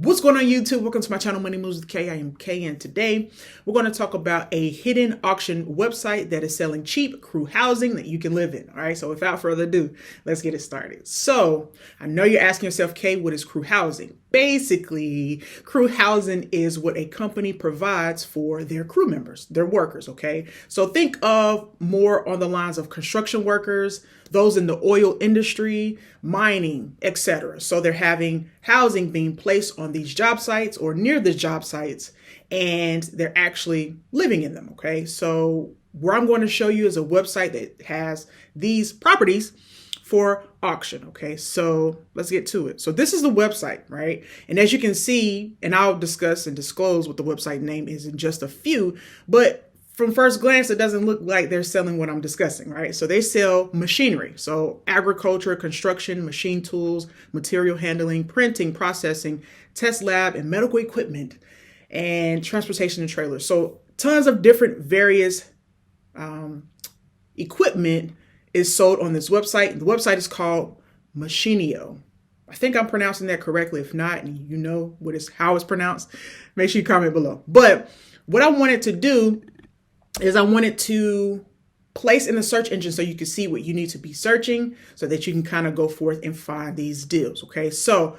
What's going on YouTube? Welcome to my channel, Money Moves with K. I am K, and today we're going to talk about a hidden auction website that is selling cheap crew housing that you can live in. All right, so without further ado, let's get it started. So I know you're asking yourself, K, what is crew housing? Basically, crew housing is what a company provides for their crew members, their workers, okay? So think of more on the lines of construction workers, those in the oil industry, mining, etc. So they're having housing being placed on these job sites or near the job sites, and they're actually living in them, okay? So where I'm going to show you is a website that has these properties for auction, okay? So let's get to it. So this is the website, right? And as you can see, and I'll discuss and disclose what the website name is in just a few, but from first glance, it doesn't look like they're selling what I'm discussing, right? So they sell machinery. So agriculture, construction, machine tools, material handling, printing, processing, test lab, and medical equipment, and transportation and trailers. So tons of different various equipment is sold on this website. The website is called Machinio. I think I'm pronouncing that correctly. If not, and you know how it's pronounced, make sure you comment below. But what I wanted to do is I wanted to place in the search engine so you can see what you need to be searching so that you can kind of go forth and find these deals. Okay, so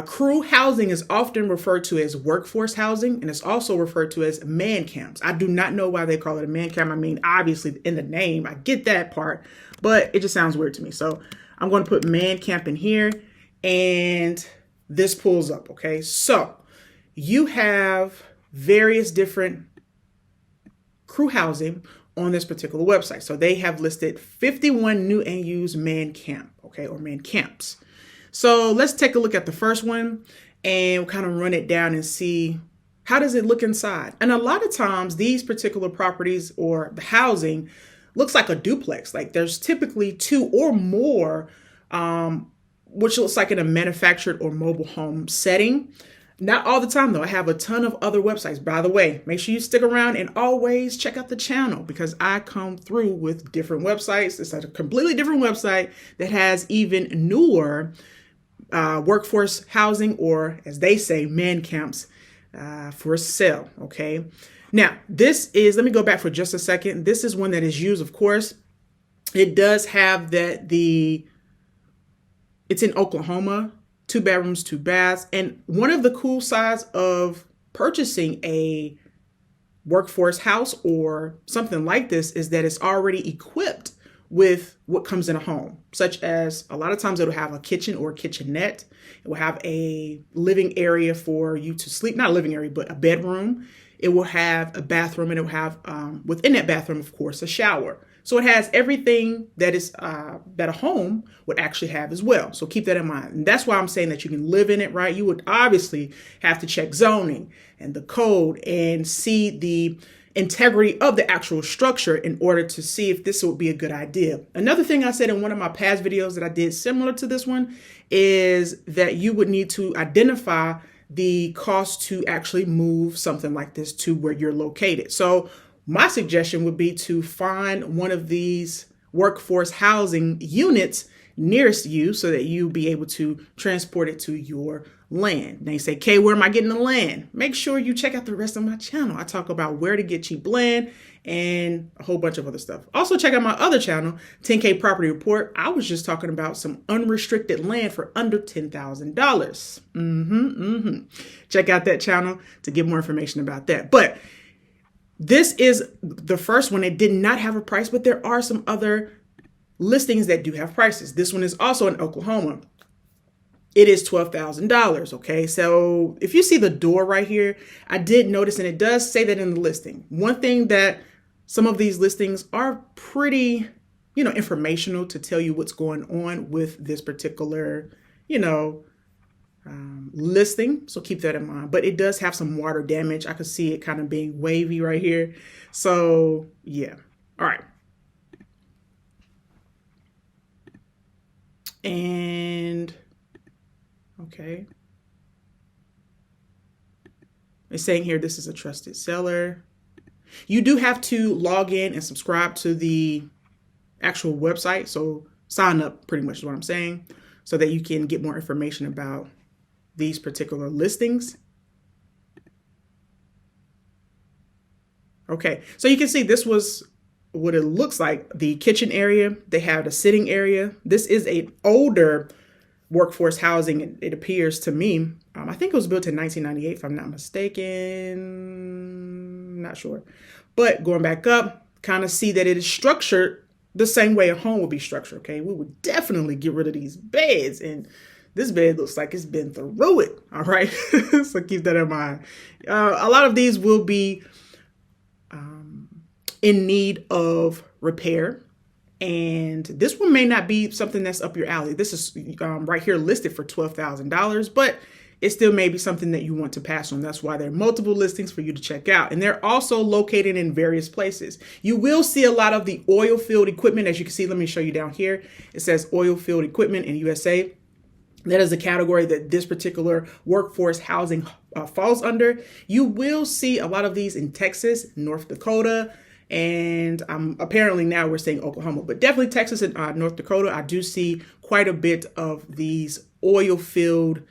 crew housing is often referred to as workforce housing, and it's also referred to as man camps. I do not know why they call it a man camp. I mean, obviously in the name, I get that part, but it just sounds weird to me. So I'm going to put man camp in here and this pulls up. Okay, so you have various different crew housing on this particular website. So they have listed 51 new and used man camp, okay, or man camps. So let's take a look at the first one and kind of run it down and see how does it look inside. And a lot of times these particular properties or the housing looks like a duplex. Like there's typically two or more, which looks like in a manufactured or mobile home setting. Not all the time though. I have a ton of other websites. By the way, make sure you stick around and always check out the channel because I come through with different websites. It's a completely different website that has even newer workforce housing, or as they say, man camps for sale. Okay. Now this is, let me go back for just a second. This is one that is used, of course. It does have that it's in Oklahoma. 2 bedrooms, 2 baths. And one of the cool sides of purchasing a workforce house or something like this is that it's already equipped with what comes in a home, such as a lot of times it'll have a kitchen or a kitchenette. It will have a living area for you to sleep, not a living area, but a bedroom. It will have a bathroom, and it will have within that bathroom, of course, a shower. So it has everything that is that a home would actually have as well. So keep that in mind. And that's why I'm saying that you can live in it, right? You would obviously have to check zoning and the code and see the integrity of the actual structure in order to see if this would be a good idea. Another thing I said in one of my past videos that I did similar to this one is that you would need to identify the cost to actually move something like this to where you're located. So my suggestion would be to find one of these workforce housing units nearest you so that you'll be able to transport it to your land. Now you say, Kay, where am I getting the land? Make sure you check out the rest of my channel. I talk about where to get cheap land and a whole bunch of other stuff. Also check out my other channel, 10K Property Report. I was just talking about some unrestricted land for under $10,000. Check out that channel to get more information about that. But this is the first one. It did not have a price, but there are some other listings that do have prices. This one is also in Oklahoma. It is $12,000. Okay. So if you see the door right here, I did notice, and it does say that in the listing. One thing that some of these listings are pretty, informational to tell you what's going on with this particular, listing. So keep that in mind, but it does have some water damage. I could see it kind of being wavy right here. So yeah. All right. And okay. It's saying here, this is a trusted seller. You do have to log in and subscribe to the actual website. So sign up, pretty much is what I'm saying, so that you can get more information about these particular listings. Okay, so you can see this was what it looks like. The kitchen area, they have the sitting area. This is an older workforce housing, it appears to me. I think it was built in 1998, if I'm not mistaken. Not sure. But going back up, kind of see that it is structured the same way a home would be structured, okay? We would definitely get rid of these beds, and this bed looks like it's been through it, all right? So keep that in mind. A lot of these will be in need of repair. And this one may not be something that's up your alley. This is right here listed for $12,000, but it still may be something that you want to pass on. That's why there are multiple listings for you to check out. And they're also located in various places. You will see a lot of the oil field equipment. As you can see, let me show you down here. It says oil field equipment in USA. That is a category that this particular workforce housing falls under. You will see a lot of these in Texas, North Dakota, and apparently now we're saying Oklahoma, but definitely Texas and North Dakota. I do see quite a bit of these oil field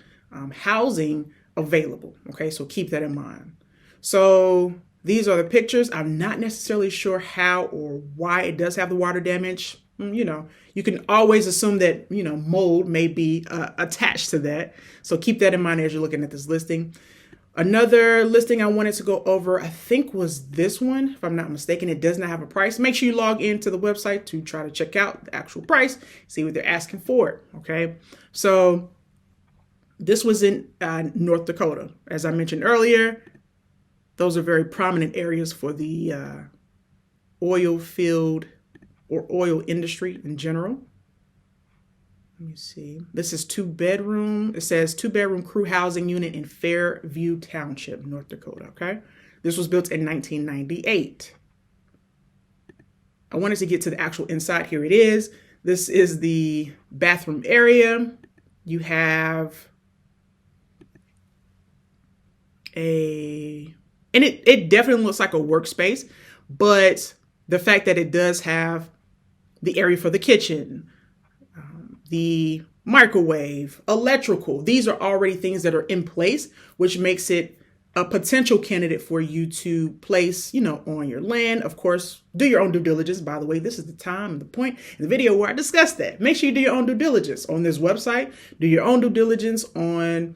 housing available. Okay, so keep that in mind. So these are the pictures. I'm not necessarily sure how or why it does have the water damage. You know, you can always assume that, you know, mold may be attached to that. So keep that in mind as you're looking at this listing. Another listing I wanted to go over, I think was this one, if I'm not mistaken. It does not have a price. Make sure you log into the website to try to check out the actual price, see what they're asking for it, okay? So this was in North Dakota. As I mentioned earlier, those are very prominent areas for the oil field or oil industry in general. Let me see. This is 2-bedroom. It says 2-bedroom crew housing unit in Fairview Township, North Dakota. Okay. This was built in 1998. I wanted to get to the actual inside. Here it is. This is the bathroom area. You have and it definitely looks like a workspace, but the fact that it does have the area for the kitchen, the microwave, electrical, these are already things that are in place, which makes it a potential candidate for you to place, you know, on your land. Of course, do your own due diligence. By the way, this is the time and the point in the video where I discuss that. Make sure you do your own due diligence on this website. Do your own due diligence on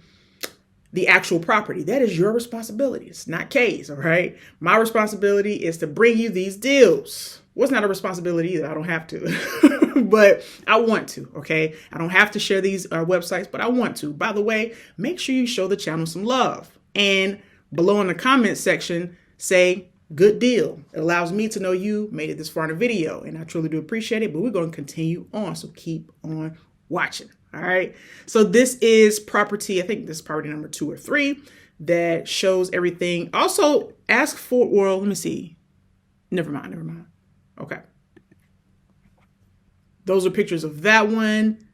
the actual property. That is your responsibility. It's not Kay's, all right? My responsibility is to bring you these deals. Well, it's not a responsibility either. I don't have to, but I want to, okay? I don't have to share these websites, but I want to. By the way, make sure you show the channel some love. And below in the comment section, say, good deal. It allows me to know you made it this far in the video, and I truly do appreciate it, but we're going to continue on, so keep on watching, all right? So this is property, I think this is property number 2 or 3 that shows everything. Also, ask for, well, let me see. Never mind. Okay. Those are pictures of that one.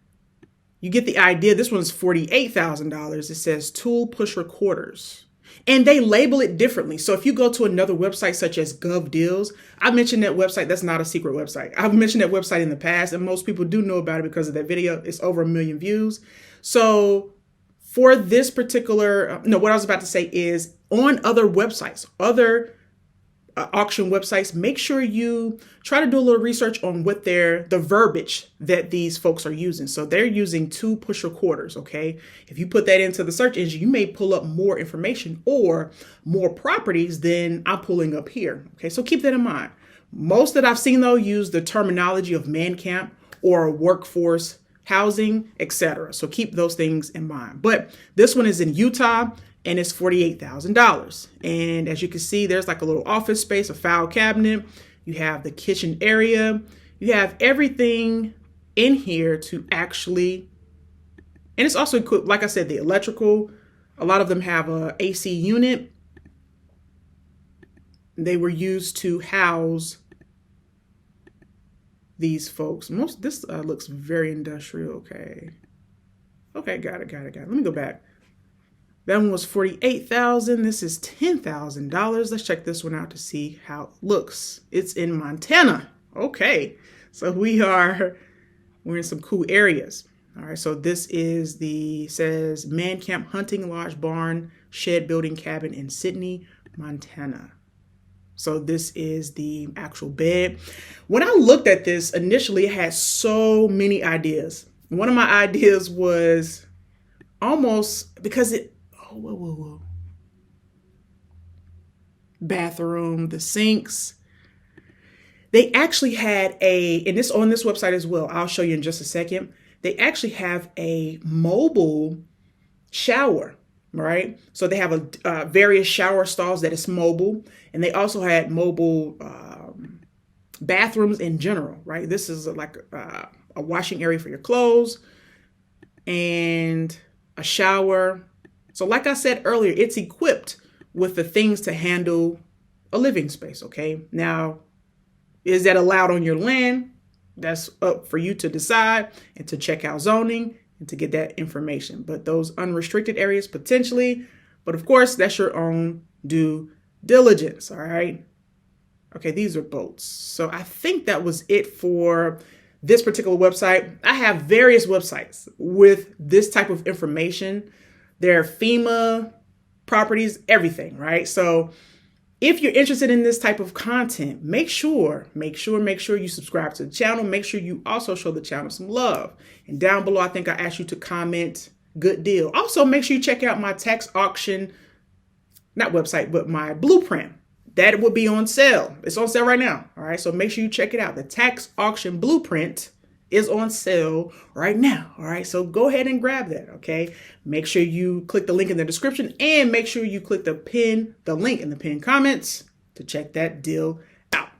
You get the idea. This one's $48,000. It says tool pusher quarters. And they label it differently. So if you go to another website such as GovDeals, I mentioned that website. That's not a secret website. I've mentioned that website in the past, and most people do know about it because of that video. It's over 1 million views. So for this particular, what I was about to say is on other websites, other auction websites, make sure you try to do a little research on what the verbiage that these folks are using. So they're using tool pusher quarters, okay? If you put that into the search engine, you may pull up more information or more properties than I'm pulling up here, okay? So keep that in mind. Most that I've seen, though, use the terminology of man camp or workforce housing, etc. So keep those things in mind. But this one is in Utah, and it's $48,000. And as you can see, there's like a little office space, a file cabinet. You have the kitchen area. You have everything in here to actually, and it's also equipped, like I said, the electrical. A lot of them have a AC unit. They were used to house these folks. This looks very industrial. Okay, got it. Let me go back. That one was $48,000. This is $10,000. Let's check this one out to see how it looks. It's in Montana. Okay, so we're in some cool areas. All right, so this is says Man Camp Hunting Lodge Barn Shed Building Cabin in Sidney, Montana. So this is the actual bed. When I looked at this initially, it had so many ideas. One of my ideas was almost because bathroom, the sinks. They actually had and this on this website as well. I'll show you in just a second. They actually have a mobile shower, right? So they have various shower stalls that is mobile, and they also had mobile bathrooms in general, right? This is like a washing area for your clothes and a shower. So like I said earlier, it's equipped with the things to handle a living space, okay? Now, is that allowed on your land? That's up for you to decide and to check out zoning and to get that information. But those unrestricted areas potentially, but of course, that's your own due diligence, all right? Okay, these are boats. So I think that was it for this particular website. I have various websites with this type of information. There are FEMA properties, everything, right? So if you're interested in this type of content, make sure you subscribe to the channel. Make sure you also show the channel some love. And down below, I think I asked you to comment good deal. Also, make sure you check out my tax auction, not website, but my blueprint. That will be on sale. It's on sale right now. All right. So make sure you check it out. The tax auction blueprint is on sale right now. All right. So go ahead and grab that. Okay. Make sure you click the link in the description and make sure you click the link in the pinned comments to check that deal out.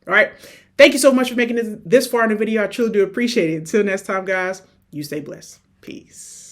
All right. Thank you so much for making this far in the video. I truly do appreciate it. Until next time, guys, you stay blessed. Peace.